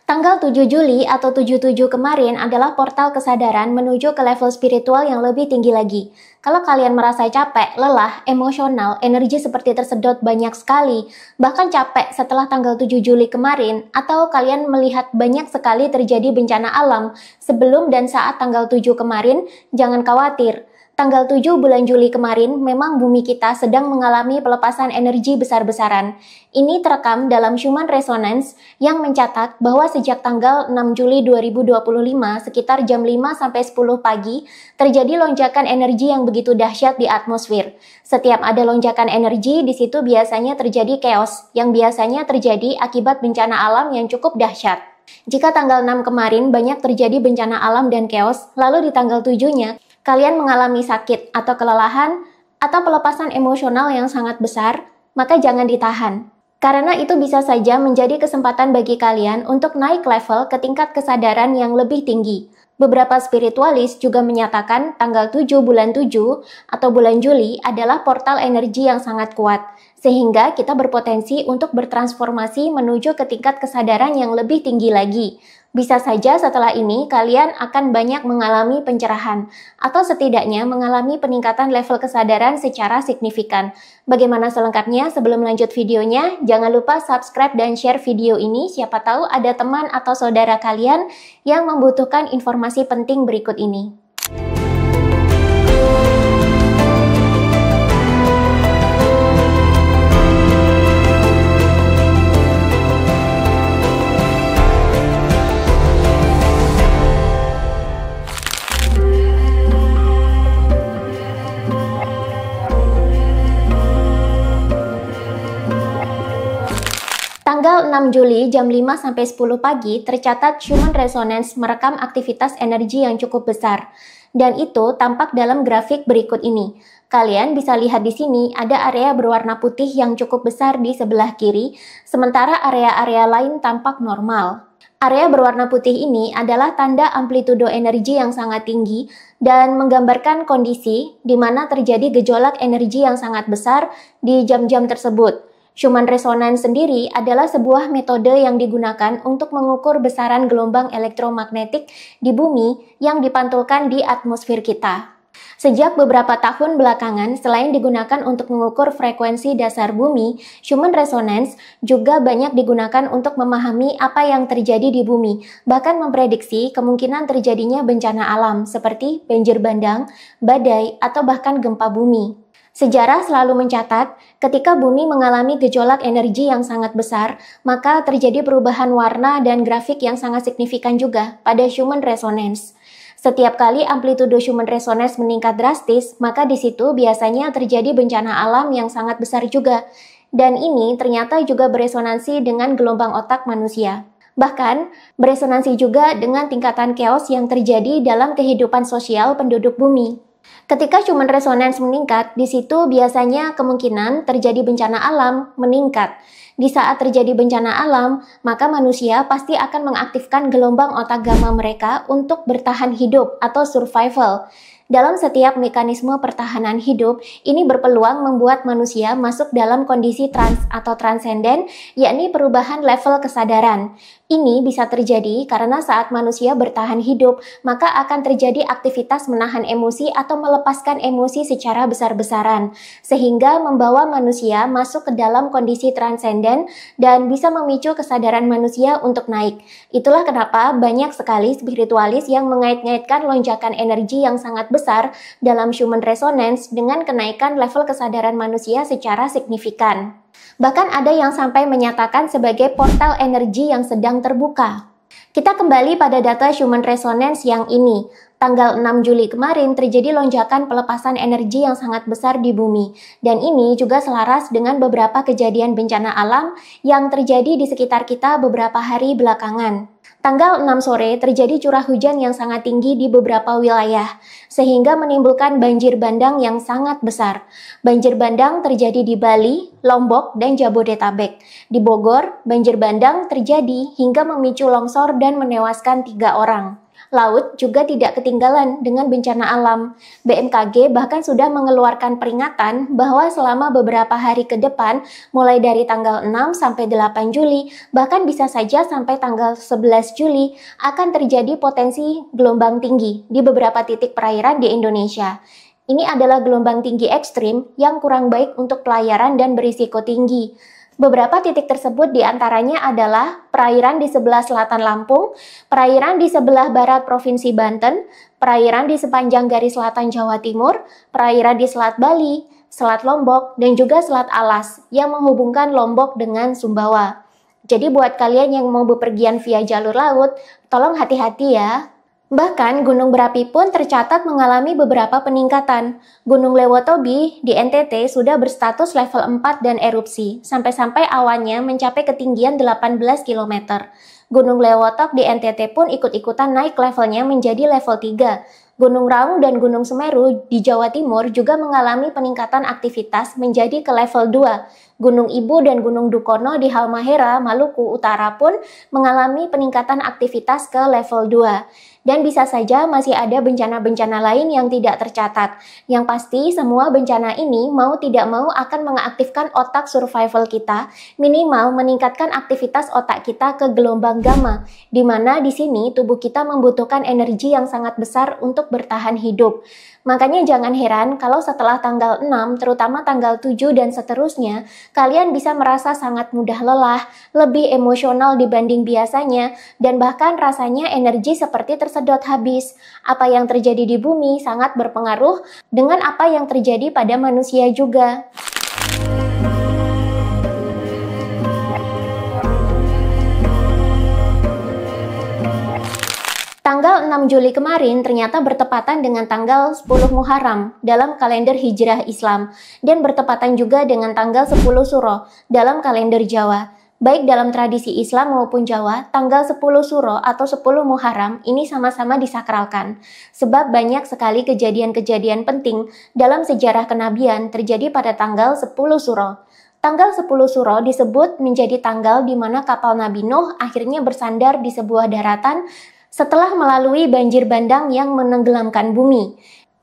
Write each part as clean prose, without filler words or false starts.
Tanggal 7 Juli atau 77 kemarin adalah portal kesadaran menuju ke level spiritual yang lebih tinggi lagi. Kalau kalian merasa capek, lelah, emosional, energi seperti tersedot banyak sekali, bahkan capek setelah tanggal 7 Juli kemarin, atau kalian melihat banyak sekali terjadi bencana alam sebelum dan saat tanggal 7 kemarin, jangan khawatir. Tanggal 7 bulan Juli kemarin, memang bumi kita sedang mengalami pelepasan energi besar-besaran. Ini terekam dalam Schumann Resonance yang mencatat bahwa sejak tanggal 6 Juli 2025 sekitar jam 5-10 pagi, terjadi lonjakan energi yang begitu dahsyat di atmosfer. Setiap ada lonjakan energi, di situ biasanya terjadi chaos, yang biasanya terjadi akibat bencana alam yang cukup dahsyat. Jika tanggal 6 kemarin banyak terjadi bencana alam dan chaos, lalu di tanggal 7-nya, kalian mengalami sakit atau kelelahan atau pelepasan emosional yang sangat besar, maka jangan ditahan. Karena itu bisa saja menjadi kesempatan bagi kalian untuk naik level ke tingkat kesadaran yang lebih tinggi. Beberapa spiritualis juga menyatakan tanggal 7 bulan 7 atau bulan Juli adalah portal energi yang sangat kuat, sehingga kita berpotensi untuk bertransformasi menuju ke tingkat kesadaran yang lebih tinggi lagi. Bisa saja setelah ini kalian akan banyak mengalami pencerahan atau setidaknya mengalami peningkatan level kesadaran secara signifikan. Bagaimana selengkapnya? Sebelum lanjut videonya, jangan lupa subscribe dan share video ini. Siapa tahu ada teman atau saudara kalian yang membutuhkan informasi penting berikut ini. Tanggal 6 Juli jam 5-10 pagi tercatat Schumann Resonance merekam aktivitas energi yang cukup besar. Dan itu tampak dalam grafik berikut ini. Kalian bisa lihat di sini ada area berwarna putih yang cukup besar di sebelah kiri, sementara area-area lain tampak normal. Area berwarna putih ini adalah tanda amplitudo energi yang sangat tinggi dan menggambarkan kondisi di mana terjadi gejolak energi yang sangat besar di jam-jam tersebut. Schumann Resonance sendiri adalah sebuah metode yang digunakan untuk mengukur besaran gelombang elektromagnetik di bumi yang dipantulkan di atmosfer kita. Sejak beberapa tahun belakangan, selain digunakan untuk mengukur frekuensi dasar bumi, Schumann Resonance juga banyak digunakan untuk memahami apa yang terjadi di bumi, bahkan memprediksi kemungkinan terjadinya bencana alam seperti banjir bandang, badai, atau bahkan gempa bumi. Sejarah selalu mencatat, ketika bumi mengalami gejolak energi yang sangat besar, maka terjadi perubahan warna dan grafik yang sangat signifikan juga pada Schumann Resonance. Setiap kali amplitudo Schumann Resonance meningkat drastis, maka di situ biasanya terjadi bencana alam yang sangat besar juga. Dan ini ternyata juga beresonansi dengan gelombang otak manusia. Bahkan, beresonansi juga dengan tingkatan chaos yang terjadi dalam kehidupan sosial penduduk bumi. Ketika Schumann Resonance meningkat, di situ biasanya kemungkinan terjadi bencana alam meningkat. Di saat terjadi bencana alam, maka manusia pasti akan mengaktifkan gelombang otak gamma mereka untuk bertahan hidup atau survival. Dalam setiap mekanisme pertahanan hidup, ini berpeluang membuat manusia masuk dalam kondisi trans atau transenden, yakni perubahan level kesadaran. Ini bisa terjadi karena saat manusia bertahan hidup, maka akan terjadi aktivitas menahan emosi atau melepaskan emosi secara besar-besaran, sehingga membawa manusia masuk ke dalam kondisi transenden dan bisa memicu kesadaran manusia untuk naik. Itulah kenapa banyak sekali spiritualis yang mengait-ngaitkan lonjakan energi yang sangat besar dalam Schumann Resonance dengan kenaikan level kesadaran manusia secara signifikan. Bahkan ada yang sampai menyatakan sebagai portal energi yang sedang terbuka. Kita kembali pada data Schumann Resonance yang ini. Tanggal 6 Juli kemarin terjadi lonjakan pelepasan energi yang sangat besar di bumi. Dan ini juga selaras dengan beberapa kejadian bencana alam yang terjadi di sekitar kita beberapa hari belakangan. Tanggal 6 sore terjadi curah hujan yang sangat tinggi di beberapa wilayah, sehingga menimbulkan banjir bandang yang sangat besar. Banjir bandang terjadi di Bali, Lombok, dan Jabodetabek. Di Bogor, banjir bandang terjadi hingga memicu longsor dan menewaskan 3 orang. Laut juga tidak ketinggalan dengan bencana alam. BMKG bahkan sudah mengeluarkan peringatan bahwa selama beberapa hari ke depan, mulai dari tanggal 6 sampai 8 Juli, bahkan bisa saja sampai tanggal 11 Juli, akan terjadi potensi gelombang tinggi di beberapa titik perairan di Indonesia. Ini adalah gelombang tinggi ekstrim yang kurang baik untuk pelayaran dan berisiko tinggi. Beberapa titik tersebut diantaranya adalah perairan di sebelah selatan Lampung, perairan di sebelah barat Provinsi Banten, perairan di sepanjang garis selatan Jawa Timur, perairan di Selat Bali, Selat Lombok, dan juga Selat Alas yang menghubungkan Lombok dengan Sumbawa. Jadi buat kalian yang mau bepergian via jalur laut, tolong hati-hati ya. Bahkan gunung berapi pun tercatat mengalami beberapa peningkatan. Gunung Lewotobi di NTT sudah berstatus level 4 dan erupsi, sampai-sampai awannya mencapai ketinggian 18 km. Gunung Lewotok di NTT pun ikut-ikutan naik levelnya menjadi level 3. Gunung Raung dan Gunung Semeru di Jawa Timur juga mengalami peningkatan aktivitas menjadi ke level 2. Gunung Ibu dan Gunung Dukono di Halmahera, Maluku Utara pun mengalami peningkatan aktivitas ke level 2. Dan bisa saja masih ada bencana-bencana lain yang tidak tercatat. Yang pasti semua bencana ini mau tidak mau akan mengaktifkan otak survival kita, minimal meningkatkan aktivitas otak kita ke gelombang gamma, di mana di sini tubuh kita membutuhkan energi yang sangat besar untuk bertahan hidup. Makanya jangan heran kalau setelah tanggal 6, terutama tanggal 7 dan seterusnya, kalian bisa merasa sangat mudah lelah, lebih emosional dibanding biasanya, dan bahkan rasanya energi seperti tersedot habis. Apa yang terjadi di bumi sangat berpengaruh dengan apa yang terjadi pada manusia juga. Tanggal 6 Juli kemarin ternyata bertepatan dengan tanggal 10 Muharram dalam kalender Hijrah Islam dan bertepatan juga dengan tanggal 10 Suro dalam kalender Jawa. Baik dalam tradisi Islam maupun Jawa, tanggal 10 Suro atau 10 Muharram ini sama-sama disakralkan. Sebab banyak sekali kejadian-kejadian penting dalam sejarah kenabian terjadi pada tanggal 10 Suro. Tanggal 10 Suro disebut menjadi tanggal di mana kapal Nabi Nuh akhirnya bersandar di sebuah daratan setelah melalui banjir bandang yang menenggelamkan bumi.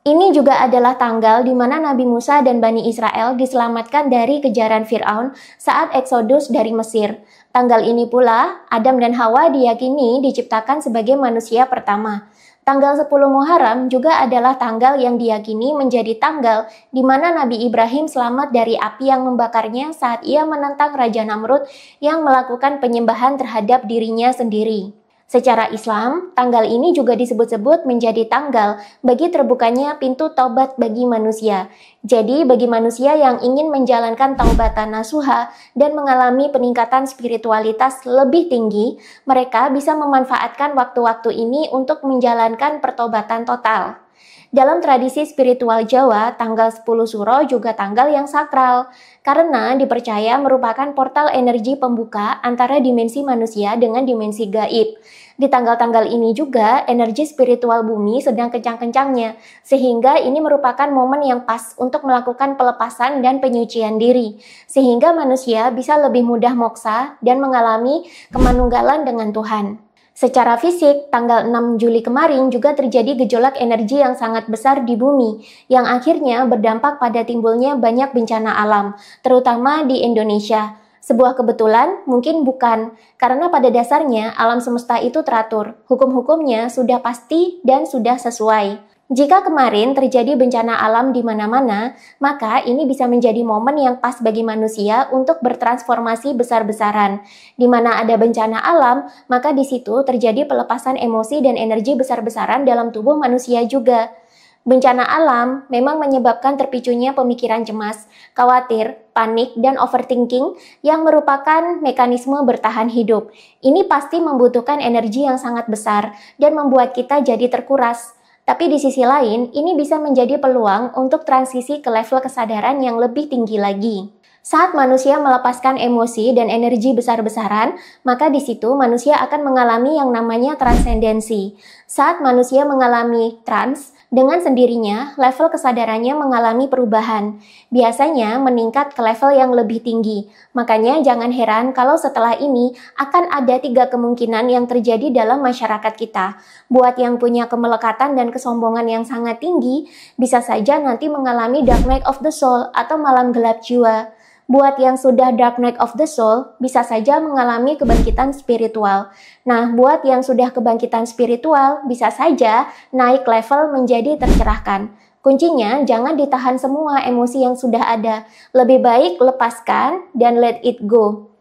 Ini juga adalah tanggal di mana Nabi Musa dan Bani Israel diselamatkan dari kejaran Fir'aun saat eksodus dari Mesir. Tanggal ini pula, Adam dan Hawa diyakini diciptakan sebagai manusia pertama. Tanggal 10 Muharram juga adalah tanggal yang diyakini menjadi tanggal di mana Nabi Ibrahim selamat dari api yang membakarnya saat ia menentang Raja Namrud yang melakukan penyembahan terhadap dirinya sendiri. Secara Islam, tanggal ini juga disebut-sebut menjadi tanggal bagi terbukanya pintu taubat bagi manusia. Jadi, bagi manusia yang ingin menjalankan taubatan nasuha dan mengalami peningkatan spiritualitas lebih tinggi, mereka bisa memanfaatkan waktu-waktu ini untuk menjalankan pertobatan total. Dalam tradisi spiritual Jawa, tanggal 10 Suro juga tanggal yang sakral, karena dipercaya merupakan portal energi pembuka antara dimensi manusia dengan dimensi gaib. Di tanggal-tanggal ini juga, energi spiritual bumi sedang kencang-kencangnya, sehingga ini merupakan momen yang pas untuk melakukan pelepasan dan penyucian diri, sehingga manusia bisa lebih mudah moksa dan mengalami kemanunggalan dengan Tuhan. Secara fisik, tanggal 6 Juli kemarin juga terjadi gejolak energi yang sangat besar di bumi, yang akhirnya berdampak pada timbulnya banyak bencana alam, terutama di Indonesia. Sebuah kebetulan? Mungkin bukan, karena pada dasarnya alam semesta itu teratur, hukum-hukumnya sudah pasti dan sudah sesuai. Jika kemarin terjadi bencana alam di mana-mana, maka ini bisa menjadi momen yang pas bagi manusia untuk bertransformasi besar-besaran. Di mana ada bencana alam, maka di situ terjadi pelepasan emosi dan energi besar-besaran dalam tubuh manusia juga. Bencana alam memang menyebabkan terpicunya pemikiran cemas, khawatir, panik, dan overthinking yang merupakan mekanisme bertahan hidup. Ini pasti membutuhkan energi yang sangat besar dan membuat kita jadi terkuras. Tapi di sisi lain, ini bisa menjadi peluang untuk transisi ke level kesadaran yang lebih tinggi lagi. Saat manusia melepaskan emosi dan energi besar-besaran, maka di situ manusia akan mengalami yang namanya transendensi. Saat manusia mengalami trans, dengan sendirinya level kesadarannya mengalami perubahan. Biasanya meningkat ke level yang lebih tinggi. Makanya jangan heran kalau setelah ini akan ada 3 kemungkinan yang terjadi dalam masyarakat kita. Buat yang punya kemelekatan dan kesombongan yang sangat tinggi, bisa saja nanti mengalami dark night of the soul atau malam gelap jiwa. Buat yang sudah dark night of the soul, bisa saja mengalami kebangkitan spiritual. Nah, buat yang sudah kebangkitan spiritual, bisa saja naik level menjadi tercerahkan. Kuncinya, jangan ditahan semua emosi yang sudah ada. Lebih baik lepaskan dan let it go.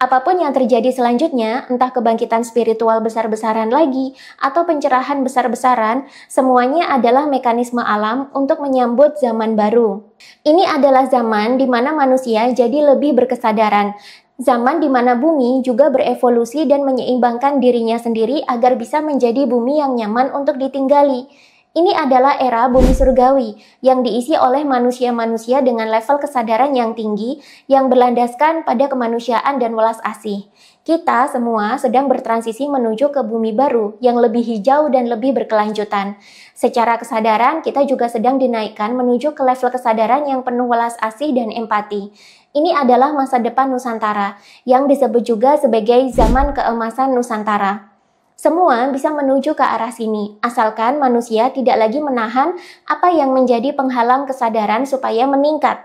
Apapun yang terjadi selanjutnya, entah kebangkitan spiritual besar-besaran lagi atau pencerahan besar-besaran, semuanya adalah mekanisme alam untuk menyambut zaman baru. Ini adalah zaman di mana manusia jadi lebih berkesadaran. Zaman di mana bumi juga berevolusi dan menyeimbangkan dirinya sendiri agar bisa menjadi bumi yang nyaman untuk ditinggali. Ini adalah era bumi surgawi yang diisi oleh manusia-manusia dengan level kesadaran yang tinggi yang berlandaskan pada kemanusiaan dan welas asih. Kita semua sedang bertransisi menuju ke bumi baru yang lebih hijau dan lebih berkelanjutan. Secara kesadaran, kita juga sedang dinaikkan menuju ke level kesadaran yang penuh welas asih dan empati. Ini adalah masa depan Nusantara, yang disebut juga sebagai zaman keemasan Nusantara. Semua bisa menuju ke arah sini, asalkan manusia tidak lagi menahan apa yang menjadi penghalang kesadaran supaya meningkat.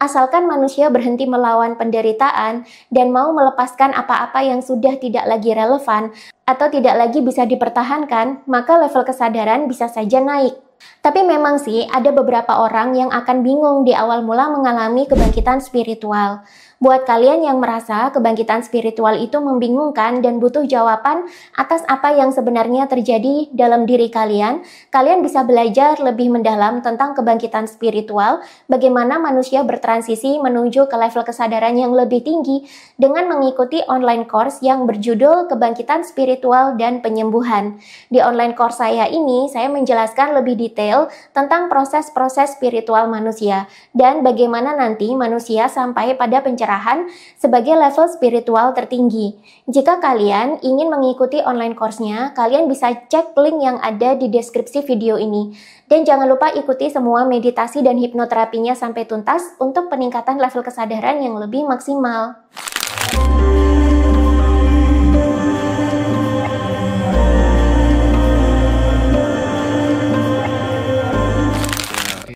Asalkan manusia berhenti melawan penderitaan dan mau melepaskan apa-apa yang sudah tidak lagi relevan atau tidak lagi bisa dipertahankan, maka level kesadaran bisa saja naik. Tapi memang sih ada beberapa orang yang akan bingung di awal mula mengalami kebangkitan spiritual. Buat kalian yang merasa kebangkitan spiritual itu membingungkan dan butuh jawaban atas apa yang sebenarnya terjadi dalam diri kalian, kalian bisa belajar lebih mendalam tentang kebangkitan spiritual, bagaimana manusia bertransisi menuju ke level kesadaran yang lebih tinggi dengan mengikuti online course yang berjudul Kebangkitan Spiritual dan Penyembuhan. Di online course saya ini, saya menjelaskan lebih detail tentang proses-proses spiritual manusia dan bagaimana nanti manusia sampai pada pencerahan sebagai level spiritual tertinggi. Jika kalian ingin mengikuti online course-nya, kalian bisa cek link yang ada di deskripsi video ini. Dan jangan lupa ikuti semua meditasi dan hipnoterapinya sampai tuntas untuk peningkatan level kesadaran yang lebih maksimal.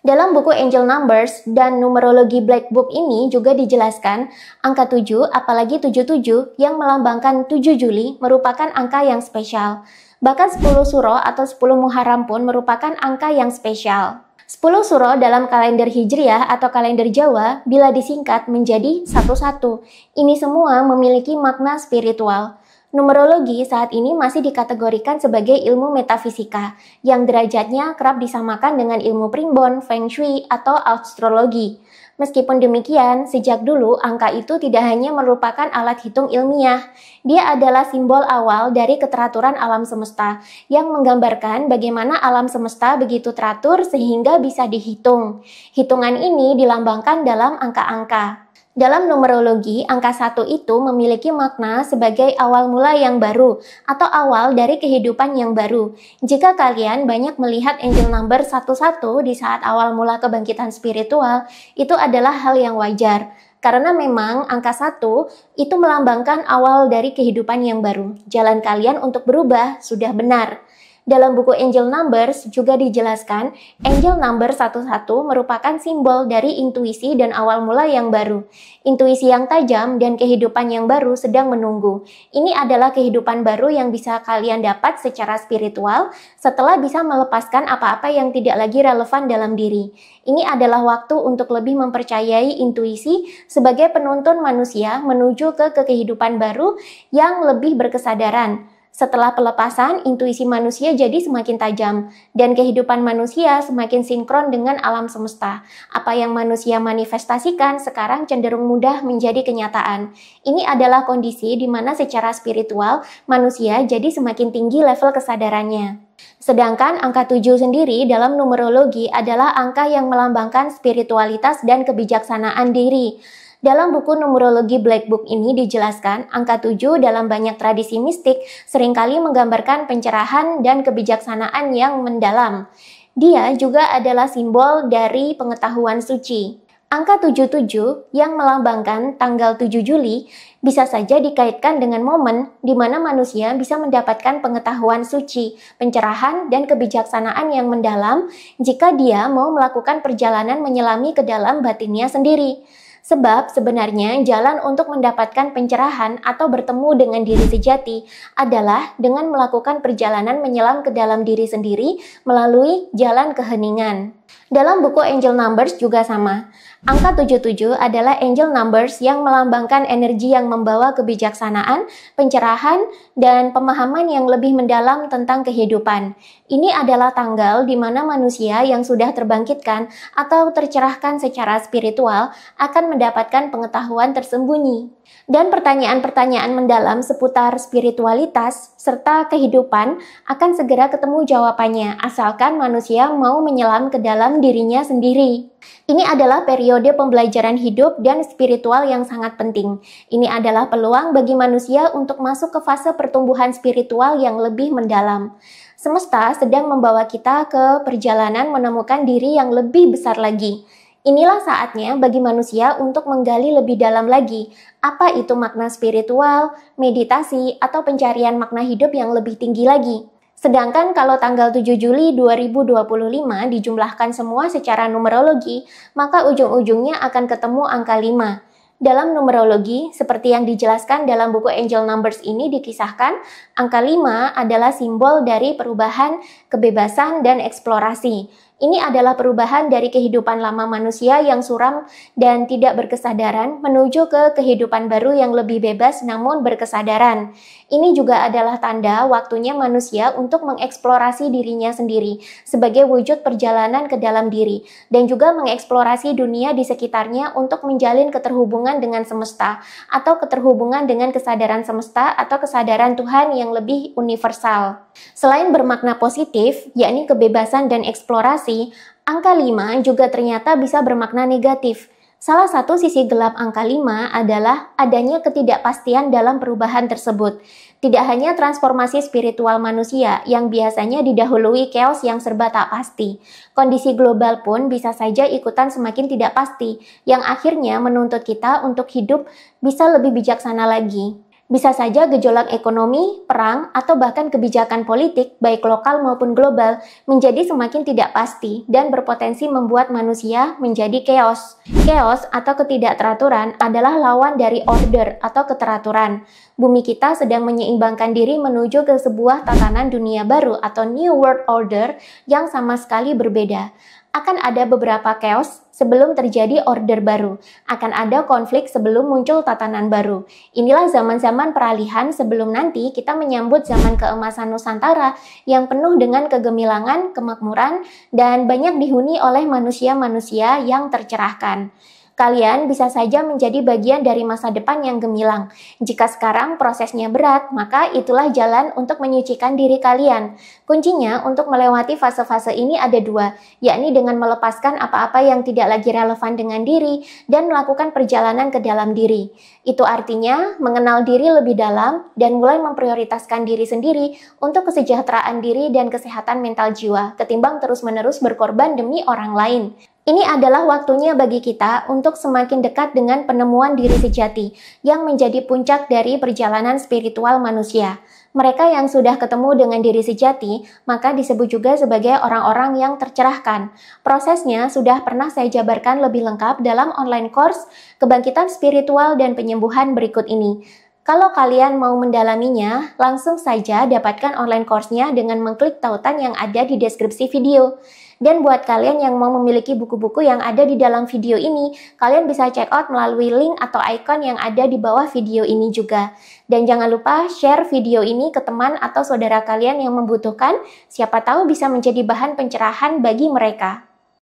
Dalam buku Angel Numbers dan numerologi Black Book ini juga dijelaskan angka 7, apalagi 77 yang melambangkan 7 Juli merupakan angka yang spesial. Bahkan 10 Suro atau 10 Muharram pun merupakan angka yang spesial. 10 Suro dalam kalender Hijriah atau kalender Jawa bila disingkat menjadi 11. Ini semua memiliki makna spiritual. Numerologi saat ini masih dikategorikan sebagai ilmu metafisika, yang derajatnya kerap disamakan dengan ilmu primbon, feng shui, atau astrologi. Meskipun demikian, sejak dulu angka itu tidak hanya merupakan alat hitung ilmiah, dia adalah simbol awal dari keteraturan alam semesta, yang menggambarkan bagaimana alam semesta begitu teratur sehingga bisa dihitung. Hitungan ini dilambangkan dalam angka-angka. Dalam numerologi, angka 1 itu memiliki makna sebagai awal mula yang baru atau awal dari kehidupan yang baru. Jika kalian banyak melihat angel number 11 di saat awal mula kebangkitan spiritual, itu adalah hal yang wajar. Karena memang angka 1 itu melambangkan awal dari kehidupan yang baru. Jalan kalian untuk berubah sudah benar. Dalam buku Angel Numbers juga dijelaskan, Angel Number 11 merupakan simbol dari intuisi dan awal mula yang baru. Intuisi yang tajam dan kehidupan yang baru sedang menunggu. Ini adalah kehidupan baru yang bisa kalian dapat secara spiritual setelah bisa melepaskan apa-apa yang tidak lagi relevan dalam diri. Ini adalah waktu untuk lebih mempercayai intuisi sebagai penuntun manusia menuju ke kehidupan baru yang lebih berkesadaran. Setelah pelepasan, intuisi manusia jadi semakin tajam, dan kehidupan manusia semakin sinkron dengan alam semesta. Apa yang manusia manifestasikan sekarang cenderung mudah menjadi kenyataan. Ini adalah kondisi di mana secara spiritual, manusia jadi semakin tinggi level kesadarannya. Sedangkan angka 7 sendiri dalam numerologi adalah angka yang melambangkan spiritualitas dan kebijaksanaan diri. Dalam buku numerologi Black Book ini dijelaskan, angka 7 dalam banyak tradisi mistik seringkali menggambarkan pencerahan dan kebijaksanaan yang mendalam. Dia juga adalah simbol dari pengetahuan suci. Angka 77 yang melambangkan tanggal 7 Juli bisa saja dikaitkan dengan momen di mana manusia bisa mendapatkan pengetahuan suci, pencerahan, dan kebijaksanaan yang mendalam jika dia mau melakukan perjalanan menyelami ke dalam batinnya sendiri. Sebab sebenarnya jalan untuk mendapatkan pencerahan atau bertemu dengan diri sejati adalah dengan melakukan perjalanan menyelam ke dalam diri sendiri melalui jalan keheningan. Dalam buku Angel Numbers juga sama. Angka 77 adalah angel numbers yang melambangkan energi yang membawa kebijaksanaan, pencerahan, dan pemahaman yang lebih mendalam tentang kehidupan. Ini adalah tanggal di mana manusia yang sudah terbangkitkan atau tercerahkan secara spiritual akan mendapatkan pengetahuan tersembunyi. Dan pertanyaan-pertanyaan mendalam seputar spiritualitas serta kehidupan akan segera ketemu jawabannya, asalkan manusia mau menyelam ke dalam dirinya sendiri. Ini adalah periode pembelajaran hidup dan spiritual yang sangat penting. Ini adalah peluang bagi manusia untuk masuk ke fase pertumbuhan spiritual yang lebih mendalam. Semesta sedang membawa kita ke perjalanan menemukan diri yang lebih besar lagi. Inilah saatnya bagi manusia untuk menggali lebih dalam lagi apa itu makna spiritual, meditasi, atau pencarian makna hidup yang lebih tinggi lagi. Sedangkan kalau tanggal 7 Juli 2025 dijumlahkan semua secara numerologi, maka ujung-ujungnya akan ketemu angka 5. Dalam numerologi, seperti yang dijelaskan dalam buku Angel Numbers ini dikisahkan, angka 5 adalah simbol dari perubahan, kebebasan, dan eksplorasi. Ini adalah perubahan dari kehidupan lama manusia yang suram dan tidak berkesadaran menuju ke kehidupan baru yang lebih bebas namun berkesadaran. Ini juga adalah tanda waktunya manusia untuk mengeksplorasi dirinya sendiri sebagai wujud perjalanan ke dalam diri dan juga mengeksplorasi dunia di sekitarnya untuk menjalin keterhubungan dengan semesta atau keterhubungan dengan kesadaran semesta atau kesadaran Tuhan yang lebih universal. Selain bermakna positif, yakni kebebasan dan eksplorasi, angka 5 juga ternyata bisa bermakna negatif. Salah satu sisi gelap angka 5 adalah adanya ketidakpastian dalam perubahan tersebut. Tidak hanya transformasi spiritual manusia yang biasanya didahului chaos yang serba tak pasti. Kondisi global pun bisa saja ikutan semakin tidak pasti, yang akhirnya menuntut kita untuk hidup bisa lebih bijaksana lagi. Bisa saja gejolak ekonomi, perang, atau bahkan kebijakan politik, baik lokal maupun global, menjadi semakin tidak pasti dan berpotensi membuat manusia menjadi chaos. Chaos atau ketidakteraturan adalah lawan dari order atau keteraturan. Bumi kita sedang menyeimbangkan diri menuju ke sebuah tatanan dunia baru atau New World Order yang sama sekali berbeda. Akan ada beberapa chaos sebelum terjadi order baru. Akan ada konflik sebelum muncul tatanan baru. Inilah zaman-zaman peralihan sebelum nanti kita menyambut zaman keemasan Nusantara yang penuh dengan kegemilangan, kemakmuran, dan banyak dihuni oleh manusia-manusia yang tercerahkan. Kalian bisa saja menjadi bagian dari masa depan yang gemilang. Jika sekarang prosesnya berat, maka itulah jalan untuk menyucikan diri kalian. Kuncinya untuk melewati fase-fase ini ada dua, yakni dengan melepaskan apa-apa yang tidak lagi relevan dengan diri dan melakukan perjalanan ke dalam diri. Itu artinya mengenal diri lebih dalam dan mulai memprioritaskan diri sendiri untuk kesejahteraan diri dan kesehatan mental jiwa, ketimbang terus-menerus berkorban demi orang lain. Ini adalah waktunya bagi kita untuk semakin dekat dengan penemuan diri sejati yang menjadi puncak dari perjalanan spiritual manusia. Mereka yang sudah ketemu dengan diri sejati, maka disebut juga sebagai orang-orang yang tercerahkan. Prosesnya sudah pernah saya jabarkan lebih lengkap dalam online course Kebangkitan Spiritual dan Penyembuhan berikut ini. Kalau kalian mau mendalaminya, langsung saja dapatkan online course-nya dengan mengklik tautan yang ada di deskripsi video. Dan buat kalian yang mau memiliki buku-buku yang ada di dalam video ini, kalian bisa check out melalui link atau icon yang ada di bawah video ini juga. Dan jangan lupa share video ini ke teman atau saudara kalian yang membutuhkan, siapa tahu bisa menjadi bahan pencerahan bagi mereka.